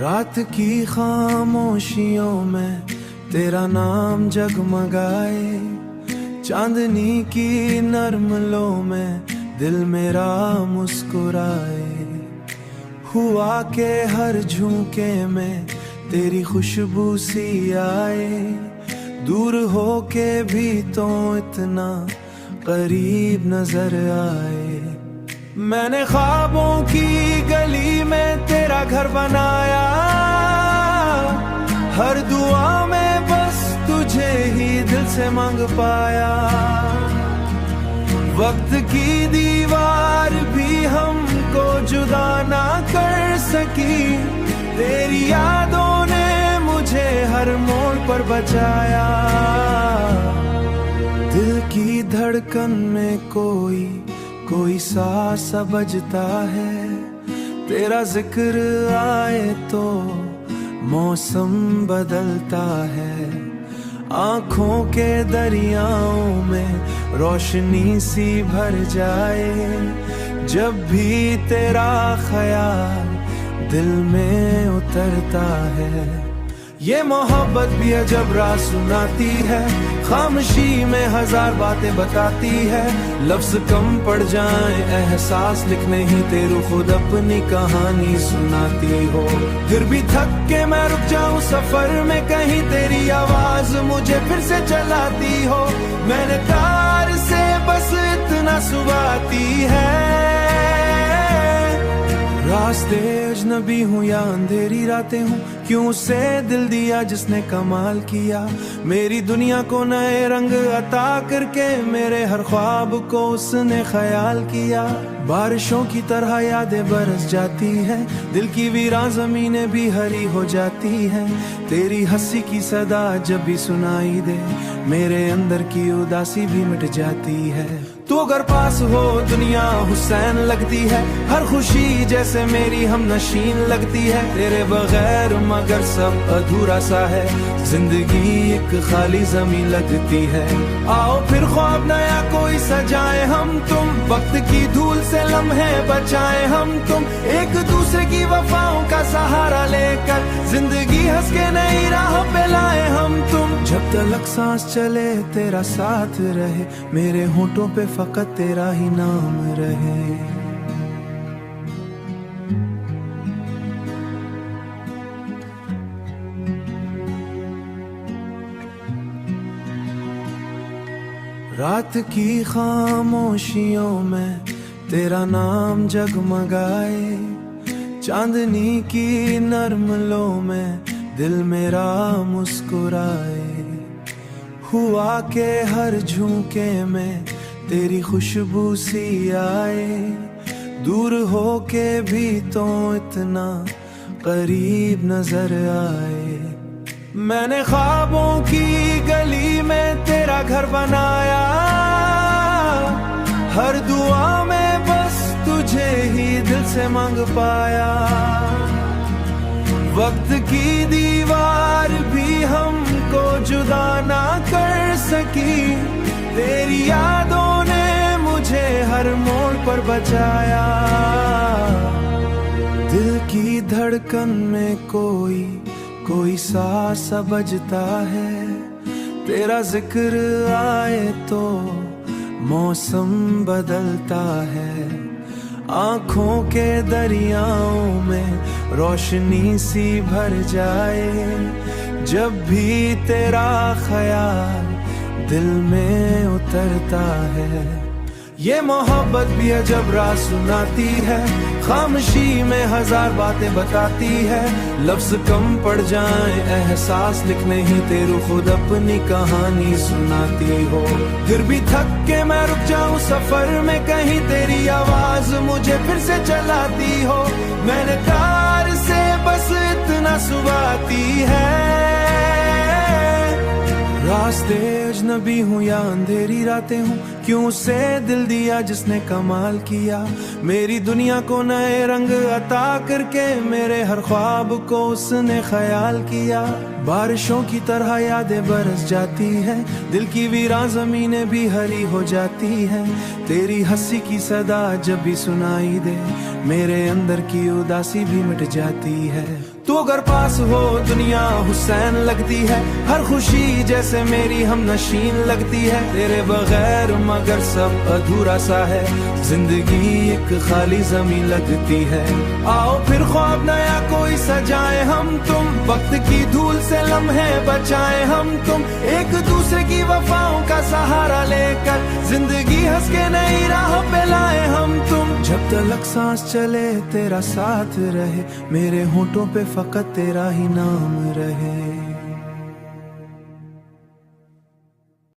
रात की खामोशियों में तेरा नाम जगमगाए, चांदनी की नरम लो में दिल मेरा मुस्कुराए। हुआ के हर झोंके में तेरी खुशबू सी आए, दूर हो के भी तो इतना करीब नजर आए। मैंने ख्वाबों की गली में तेरा घर बनाया, हर दुआ में बस तुझे ही दिल से मांग पाया। वक्त की दीवार भी हमको जुदा ना कर सकी, तेरी यादों ने मुझे हर मोड़ पर बचाया। दिल की धड़कन में कोई सांस बजता है, तेरा जिक्र आए तो मौसम बदलता है। आंखों के दरियाओं में रोशनी सी भर जाए, जब भी तेरा ख्याल दिल में उतरता है। ये मोहब्बत भी है जब रात सुनाती है, खामोशी में हजार बातें बताती है। लफ्ज कम पड़ जाए एहसास लिखने ही तेरू खुद अपनी कहानी सुनाती हो। फिर भी थक के मैं रुक जाऊं सफर में, कहीं तेरी आवाज मुझे फिर से चलाती हो। मैंने कार से बस इतना सुबाती है, रास्ते अजनबी हूँ या अंधेरी रातें हूँ, क्यों से दिल दिया जिसने कमाल किया। मेरी दुनिया को नए रंग अता करके मेरे हर ख्वाब को उसने ख्याल किया। बारिशों की तरह यादें बरस जाती हैं, दिल की वीरान जमीनें भी हरी हो जाती हैं। तेरी हंसी की सदा जब भी सुनाई दे, मेरे अंदर की उदासी भी मिट जाती है। तू अगर पास हो दुनिया हुसैन लगती है, हर खुशी जैसे मेरी हम नशीन लगती है। तेरे बगैर मगर सब अधूरा सा है, जिंदगी एक खाली जमीन लगती है। आओ फिर ख्वाब नया कोई सजाए हम तुम, वक्त की धूल से लम्हे बचाए हम तुम। एक दूसरे की वफाओं का सहारा लेकर जिंदगी हंस के नई राह पे लाए हम तुम। जब तलक सांस चले तेरा साथ रहे, मेरे होठों पे फकत तेरा ही नाम रहे। रात की खामोशियों में तेरा नाम जगमगाए, चांदनी की नरम लो में दिल मेरा मुस्कुराए। हुआ के हर झोंके में तेरी खुशबू सी आए, दूर हो के भी तो इतना करीब नजर आए। मैंने ख्वाबों की गली में तेरा घर बनाया, हर दुआ में बस तुझे ही दिल से मांग पाया। वक्त की दीवार भी हमको जुदा ना कर सकी, तेरी यादों ने मुझे हर मोड़ पर बचाया। दिल की धड़कन में कोई सांस बजता है, तेरा जिक्र आए तो मौसम बदलता है। आंखों के दरियाओं में रोशनी सी भर जाए, जब भी तेरा ख्याल दिल में उतरता है। ये मोहब्बत भी है जब रात सुनाती है, खामोशी में हजार बातें बताती है। लफ्ज कम पड़ जाए एहसास लिखने ही तेरू खुद अपनी कहानी सुनाती हो। फिर भी थक के मैं रुक जाऊं सफर में, कहीं तेरी आवाज मुझे फिर से चलाती हो। मैंने कार से बस इतना सुबाती है, रास्ते अजनबी हूँ या अंधेरी रातें हूँ, क्यों से दिल दिया जिसने कमाल किया। मेरी दुनिया को नए रंग अता करके मेरे हर ख्वाब को उसने ख्याल किया। बारिशों की तरह यादें बरस जाती है, दिल की वीरान जमीनें भी हरी हो जाती है। तेरी हंसी की सदा जब भी सुनाई दे, मेरे अंदर की उदासी भी मिट जाती है। तू अगर पास हो दुनिया हुसैन लगती है, हर खुशी जैसे मेरी हम नशीन लगती है। तेरे बगैर मगर सब अधूरा सा है, जिंदगी एक खाली जमीन लगती है। आओ फिर ख्वाब नया कोई सजाए हम तुम, वक्त की धूल से लम्हे बचाए हम तुम। एक दूसरे की वफाओं का सहारा लेकर जिंदगी हंस के नई राह पे लाए हम तुम। जब तलक सांस चले तेरा साथ रहे, मेरे होठों पे फकत तेरा ही नाम रहे।